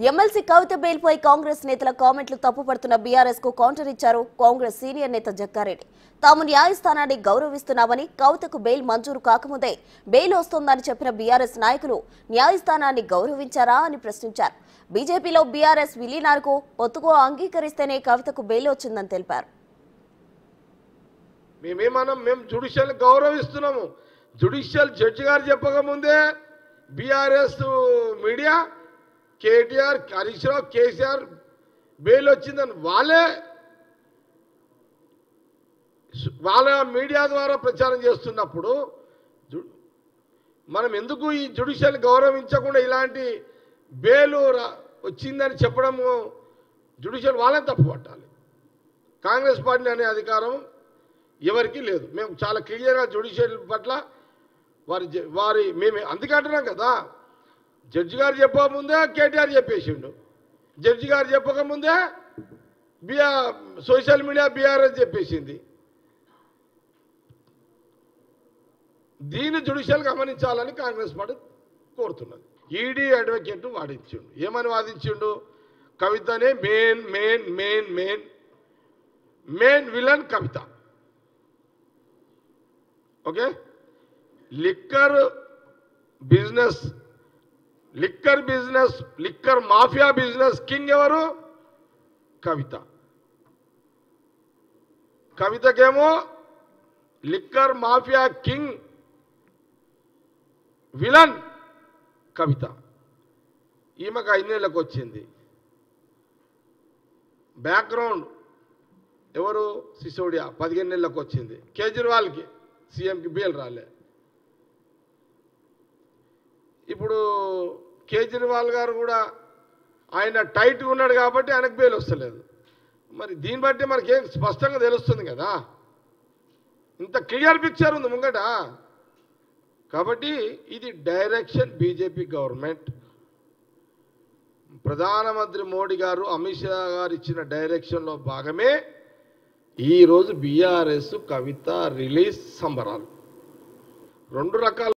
MLC కవిత బెయిల్పై కాంగ్రెస్ నేతల కామెంట్లు తప్పుపడుతున్న బీఆర్ఎస్ కు కౌంటర్ ఇచ్చారు కాంగ్రెస్ సీనియర్ నేత జగ్గారెడ్డి. తాము న్యాయస్థానాన్ని గౌరవిస్తున్నామని, కవితకు బెయిల్ మంజూరు కాకముందే బెయిల్ వస్తోందని చెప్పిన బీఆర్ఎస్ నాయకులు న్యాయస్థానాన్ని గౌరవించారా అని ప్రశ్నించారు. బీజేపీలో బీఆర్ఎస్ విలీనాలకు పొత్తుకు అంగీకరిస్తేనే కవితకు బెయిల్ వచ్చిందని తెలిపారు. మేము జ్యుడిషియల్ గౌరవిస్తున్నాము. జ్యుడిషియల్ జడ్జి గారు చెప్పకముందే BRS media KTR, Harish Rao, KCR bail వచ్చిందని వాళ్ళ మీడియా ద్వారా ప్రచారం చేస్తున్నప్పుడు మనం ఎందుకు ఈ జ్యుడిషియల్ గౌరవించకుండా ఇలాంటి బెయిల్ వచ్చిందని చెప్పడము? జ్యుడిషియల్ వాళ్ళని తప్పు పట్టాలి. కాంగ్రెస్ పార్టీ అనే అధికారం ఎవరికి లేదు. మేము చాలా క్లియర్గా జ్యుడిషియల్ పట్ల మేము అందుకే అంటున్నాం కదా, జడ్జి గారు చెప్పకముందే కేటీఆర్ చెప్పేసిండు, జడ్జి గారు చెప్పకముందే సోషల్ మీడియా బీఆర్ఎస్ చెప్పేసింది. దీన్ని జ్యుడిషియల్ గమనించాలని కాంగ్రెస్ పార్టీ కోరుతున్నది. ఈడీ అడ్వకేట్ వాదించిండు. ఏమని వాదించిండు? కవితనే main main main main main villain Kavitha. Okay, liquor business, liquor mafia business king ఎవరు? కవిత. కవితకేమో liquor mafia king villain Kavitha. ఈమెకు 5 నెలలకు వచ్చింది. బ్యాక్గ్రౌండ్ ఎవరు? సిసోడియా 15 నెలలకు వచ్చింది. కేజ్రీవాల్కి సీఎంకి బెయిల్ రాలే. ఇప్పుడు కేజ్రీవాల్ గారు కూడా ఆయన టైట్గా ఉన్నాడు కాబట్టి ఆయనకు బెయిల్ వస్తలేదు. మరి దీన్ని బట్టి మనకేం స్పష్టంగా తెలుస్తుంది కదా, ఇంత క్లియర్ పిక్చర్ ఉంది ముంగట. కాబట్టి ఇది డైరెక్షన్ బీజేపీ గవర్నమెంట్, ప్రధానమంత్రి మోడీ గారు, అమిత్ షా గారు ఇచ్చిన డైరెక్షన్లో భాగమే ఈరోజు బీఆర్ఎస్ కవిత రిలీజ్ సంబరాలు. 2 రకాల